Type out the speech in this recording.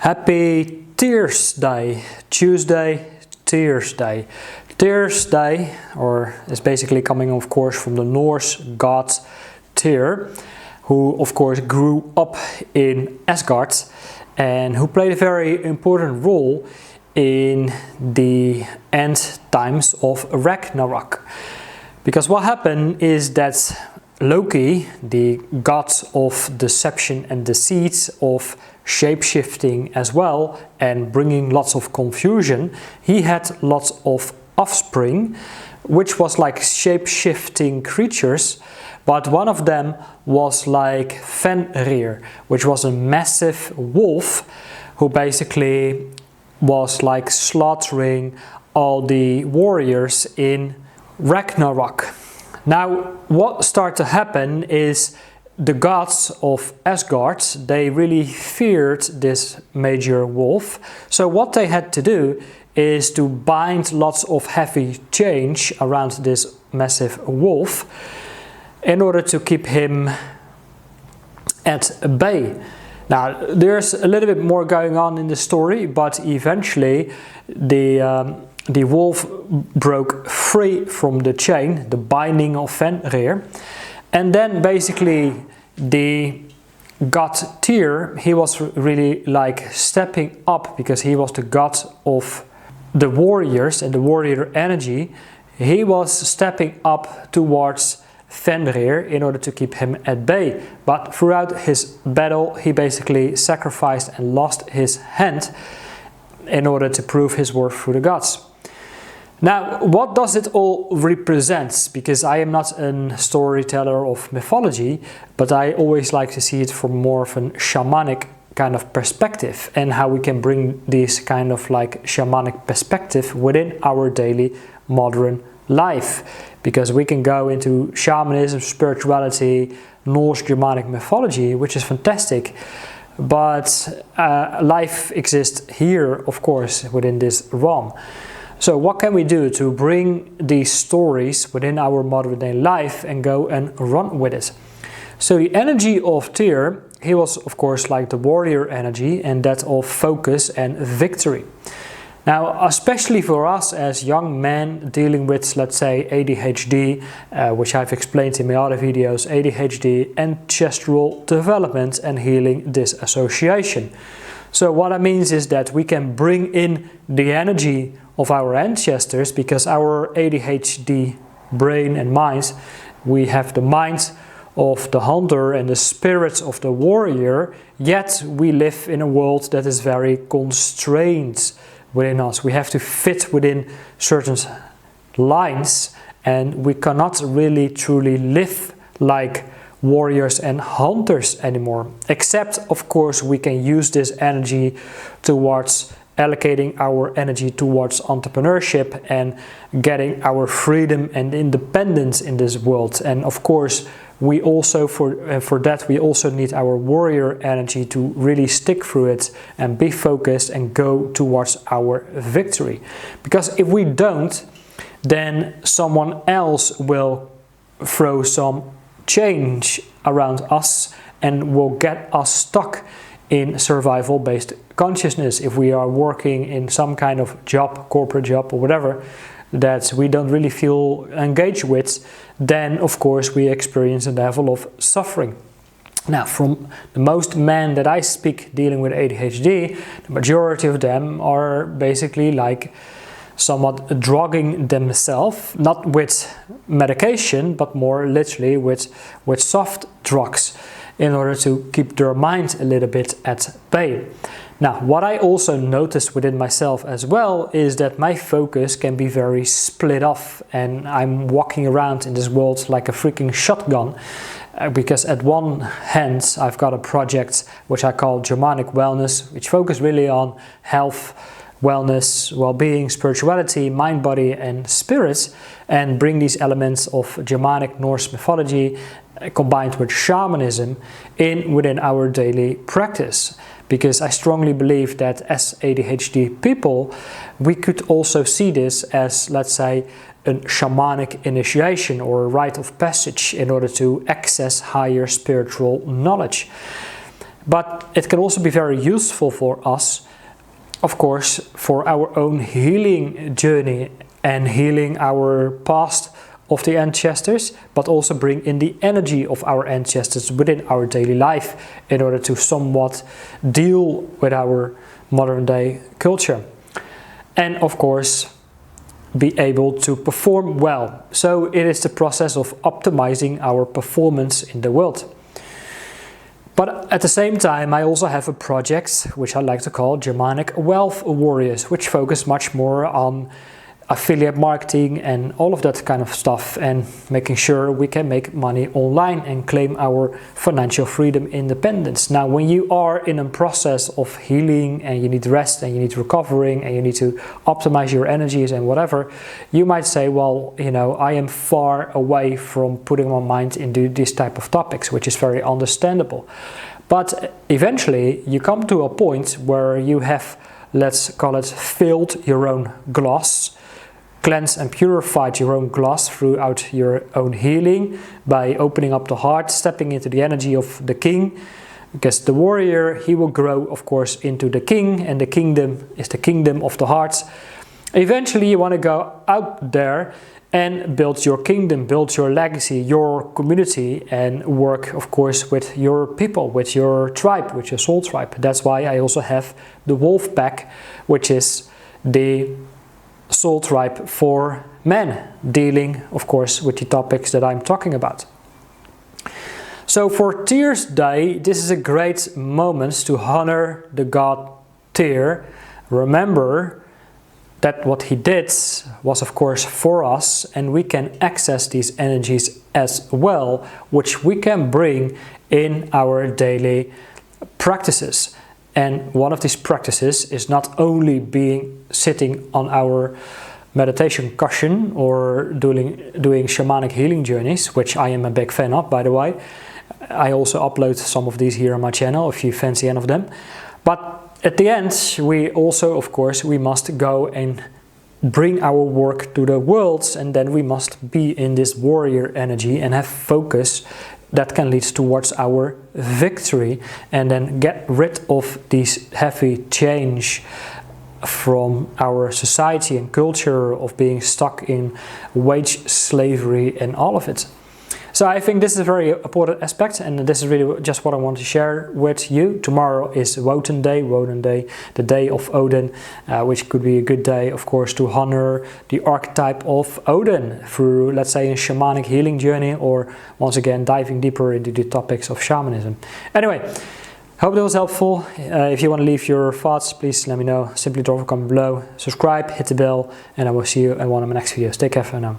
Happy Tears Day, Tuesday, Tears Day. Tears Day, or is basically coming of course from the Norse god Tyr, who of course grew up in Asgard and who played a very important role in the end times of Ragnarok. Because what happened is that Loki, the god of deception and deceit, of shape-shifting as well and bringing lots of confusion, he had lots of offspring, which was like shape-shifting creatures, but one of them was like Fenrir, which was a massive wolf who basically was like slaughtering all the warriors in Ragnarok. Now, what started to happen is the gods of Asgard, they really feared this major wolf. So what they had to do is to bind lots of heavy chains around this massive wolf in order to keep him at bay. Now, there's a little bit more going on in the story, but eventually the wolf broke free from the chain, the binding of Fenrir. And then basically the god Tyr, he was really like stepping up because he was the god of the warriors and the warrior energy. He was stepping up towards Fenrir in order to keep him at bay. But throughout his battle, he basically sacrificed and lost his hand in order to prove his worth through the gods. Now, what does it all represent? Because I am not a storyteller of mythology, but I always like to see it from more of a shamanic kind of perspective, and how we can bring this kind of like shamanic perspective within our daily modern life. Because we can go into shamanism, spirituality, Norse Germanic mythology, which is fantastic. But life exists here, of course, within this realm. So what can we do to bring these stories within our modern day life and go and run with it? So the energy of Tyr, he was of course like the warrior energy and that of focus and victory. Now, especially for us as young men dealing with, let's say, ADHD, which I've explained in my other videos, ADHD, ancestral development and healing disassociation. So what that means is that we can bring in the energy of our ancestors, because our ADHD brain and minds, we have the mind of the hunter and the spirits of the warrior, yet we live in a world that is very constrained within us. We have to fit within certain lines and we cannot really truly live like warriors and hunters anymore, except of course we can use this energy towards allocating our energy towards entrepreneurship and getting our freedom and independence in this world. And of course we also for that we also need our warrior energy to really stick through it and be focused and go towards our victory. Because if we don't, then someone else will throw some change around us and will get us stuck in survival-based consciousness. If we are working in some kind of job, corporate job or whatever, that we don't really feel engaged with, then of course we experience a level of suffering. Now, from the most men that I speak dealing with ADHD, the majority of them are basically like somewhat drugging themselves, not with medication, but more literally with soft drugs, in order to keep their mind a little bit at bay. Now, what I also noticed within myself as well is that my focus can be very split off, and I'm walking around in this world like a freaking shotgun, because at one hand I've got a project which I call Germanic Wellness, which focuses really on health, wellness, well-being, spirituality, mind, body and spirit, and bring these elements of Germanic Norse mythology combined with shamanism within our daily practice. Because I strongly believe that as ADHD people, we could also see this as, let's say, a shamanic initiation or a rite of passage in order to access higher spiritual knowledge. But it can also be very useful for us, of course, for our own healing journey and healing our past of the ancestors, but also bring in the energy of our ancestors within our daily life in order to somewhat deal with our modern day culture. And of course, be able to perform well. So it is the process of optimizing our performance in the world. But at the same time, I also have a project which I like to call Germanic Wealth Warriors, which focus much more on affiliate marketing and all of that kind of stuff, and making sure we can make money online and claim our financial freedom independence. Now, when you are in a process of healing and you need rest and you need recovering and you need to optimize your energies and whatever, you might say, well, you know, I am far away from putting my mind into this type of topics, which is very understandable. But eventually you come to a point where you have, let's call it, filled your own glass, cleansed and purified your own glass throughout your own healing by opening up the heart, stepping into the energy of the king, because the warrior, he will grow, of course, into the king, and the kingdom is the kingdom of the heart. Eventually you want to go out there and build your kingdom, build your legacy, your community, and work, of course, with your people, with your tribe, with your soul tribe. That's why I also have the wolf pack, which is the soul tribe for men, dealing, of course, with the topics that I'm talking about. So for Tyr's Day, this is a great moment to honor the god Tyr. Remember that what he did was, of course, for us, and we can access these energies as well, which we can bring in our daily practices. And one of these practices is not only sitting on our meditation cushion or doing shamanic healing journeys, which I am a big fan of, by the way. I also upload some of these here on my channel if you fancy any of them. But at the end, we also, of course, we must go and bring our work to the world, and then we must be in this warrior energy and have focus that can lead towards our victory, and then get rid of these heavy change from our society and culture of being stuck in wage slavery and all of it. So I think this is a very important aspect, and this is really just what I want to share with you. Tomorrow is Woden Day, the day of Odin, which could be a good day, of course, to honor the archetype of Odin through, let's say, a shamanic healing journey, or once again diving deeper into the topics of shamanism. Anyway, hope that was helpful. If you want to leave your thoughts, please let me know. Simply drop a comment below, subscribe, hit the bell, and I will see you in one of my next videos. Take care for now.